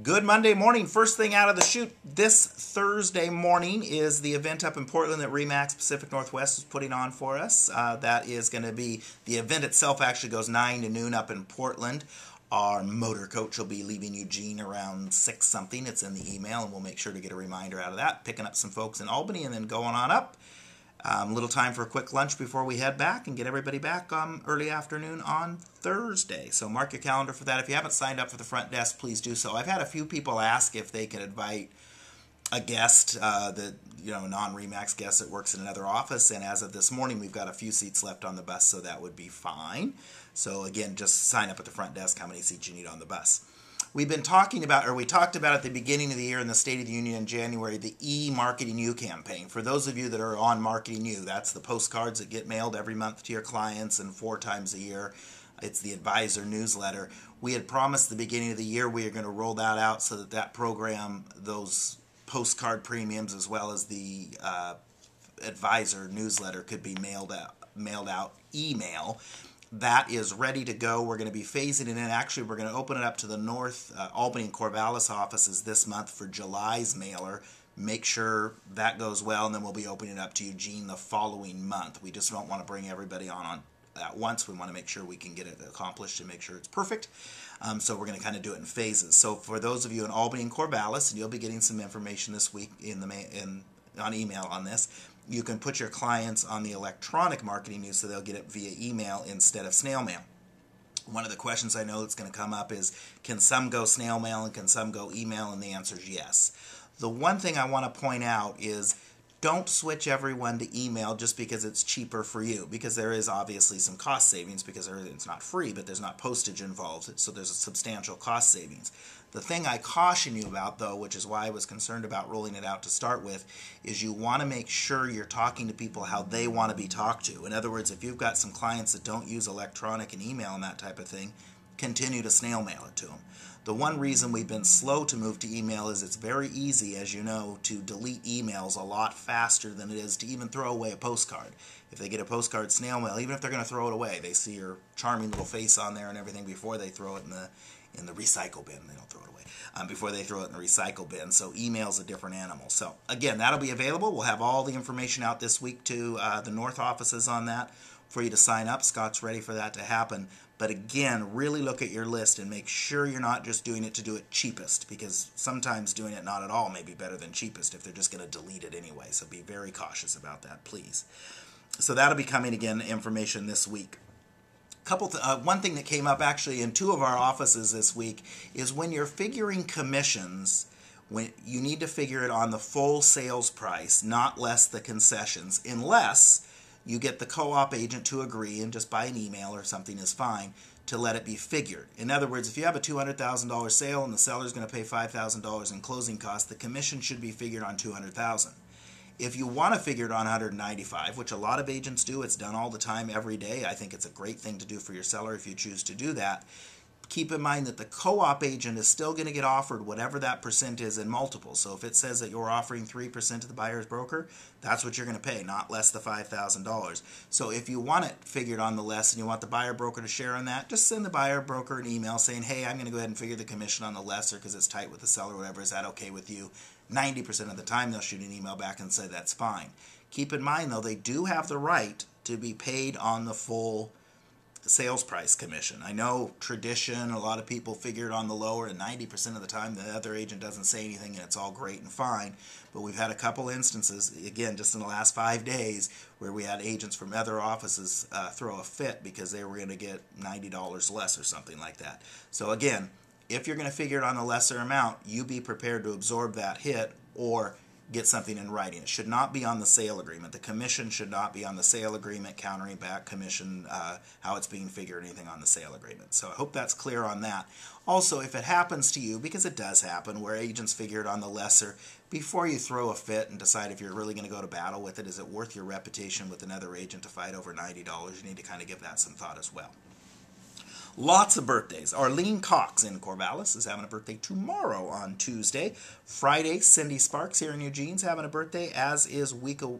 Good Monday morning. First thing out of the chute this Thursday morning is the event up in Portland that RE/MAX Pacific Northwest is putting on for us. That is going to be, the event itself actually goes 9 to noon up in Portland. Our motor coach will be leaving Eugene around 6 something. It's in the email, and we'll make sure to get a reminder out of that. Picking up some folks in Albany and then going on up. Little time for a quick lunch before we head back and get everybody back early afternoon on Thursday. So mark your calendar for that. If you haven't signed up for the front desk, please do so. I've had a few people ask if they could invite a guest, non-RE/MAX guest that works in another office, and as of this morning, we've got a few seats left on the bus, so that would be fine. So again, just sign up at the front desk how many seats you need on the bus. We talked about at the beginning of the year in the State of the Union in January, the E-Marketing You campaign. For those of you that are on Marketing You, that's the postcards that get mailed every month to your clients and 4 times a year. It's the advisor newsletter. We had promised at the beginning of the year we are going to roll that out so that program, those postcard premiums as well as the advisor newsletter could be mailed out email. That is ready to go. We're going to be phasing it in. Actually, we're going to open it up to the North Albany and Corvallis offices this month for July's mailer. Make sure that goes well, and then we'll be opening it up to Eugene the following month. We just don't want to bring everybody on at once. We want to make sure we can get it accomplished and make sure it's perfect. So we're going to kind of do it in phases. So for those of you in Albany and Corvallis, and you'll be getting some information this week on email on this, you can put your clients on the electronic Marketing News so they'll get it via email instead of snail mail. One of the questions I know that's going to come up is, can some go snail mail and can some go email? And the answer is yes. The one thing I want to point out is, don't switch everyone to email just because it's cheaper for you, because there is obviously some cost savings because it's not free, but there's not postage involved, so there's a substantial cost savings. The thing I caution you about, though, which is why I was concerned about rolling it out to start with, is you want to make sure you're talking to people how they want to be talked to. In other words, if you've got some clients that don't use electronic and email and that type of thing, continue to snail mail it to them. The one reason we've been slow to move to email is it's very easy, as you know, to delete emails a lot faster than it is to even throw away a postcard. If they get a postcard snail mail, even if they're going to throw it away, they see your charming little face on there and everything before they throw it in the recycle bin. They don't throw it away before they throw it in the recycle bin. So email's a different animal. So again, that'll be available. We'll have all the information out this week to the North offices on that for you to sign up. Scott's ready for that to happen. But again, really look at your list and make sure you're not just doing it to do it cheapest, because sometimes doing it not at all may be better than cheapest if they're just going to delete it anyway. So be very cautious about that, please. So that'll be coming again, information this week. One thing that came up actually in 2 of our offices this week is when you're figuring commissions, when you need to figure it on the full sales price, not less the concessions, unless you get the co-op agent to agree, and just by an email or something is fine, to let it be figured. In other words, if you have a $200,000 sale and the seller's going to pay $5,000 in closing costs, the commission should be figured on $200,000. If you want to figure it on $195,000, which a lot of agents do, it's done all the time, every day. I think it's a great thing to do for your seller if you choose to do that. Keep in mind that the co-op agent is still going to get offered whatever that percent is in multiples. So if it says that you're offering 3% to the buyer's broker, that's what you're going to pay, not less than $5,000. So if you want it figured on the less and you want the buyer broker to share on that, just send the buyer broker an email saying, hey, I'm going to go ahead and figure the commission on the lesser because it's tight with the seller or whatever. Is that okay with you? 90% of the time they'll shoot an email back and say that's fine. Keep in mind, though, they do have the right to be paid on the full sales price commission. I know tradition, a lot of people figure it on the lower, and 90% of the time the other agent doesn't say anything and it's all great and fine. But we've had a couple instances, again, just in the last 5 days, where we had agents from other offices throw a fit because they were going to get $90 less or something like that. So again, if you're going to figure it on the lesser amount, you be prepared to absorb that hit or get something in writing. It should not be on the sale agreement. The commission should not be on the sale agreement, countering back commission, how it's being figured, anything on the sale agreement. So I hope that's clear on that. Also, if it happens to you, because it does happen, where agents figure it on the lesser, before you throw a fit and decide if you're really going to go to battle with it, is it worth your reputation with another agent to fight over $90? You need to kind of give that some thought as well. Lots of birthdays. Arlene Cox in Corvallis is having a birthday tomorrow on Tuesday. Friday, Cindy Sparks here in Eugene's having a birthday, as is Wika,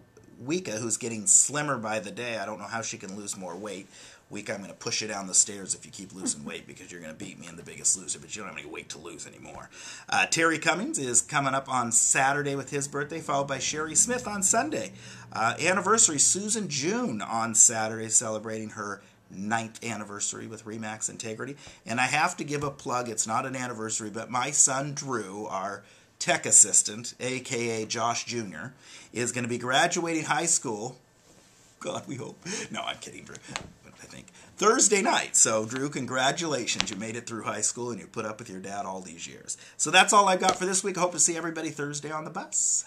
who's getting slimmer by the day. I don't know how she can lose more weight. week I'm going to push you down the stairs if you keep losing weight because you're going to beat me in The Biggest Loser, but you don't have any weight to lose anymore. Terry Cummings is coming up on Saturday with his birthday, followed by Sherry Smith on Sunday. Anniversary, Susan June on Saturday, celebrating her 9th anniversary with RE/MAX Integrity. And I have to give a plug. It's not an anniversary, but my son Drew, our tech assistant, a.k.a. Josh Jr., is going to be graduating high school. God, we hope. No, I'm kidding, Drew. I think Thursday night. So, Drew, congratulations. You made it through high school and you put up with your dad all these years. So that's all I've got for this week. I hope to see everybody Thursday on the bus.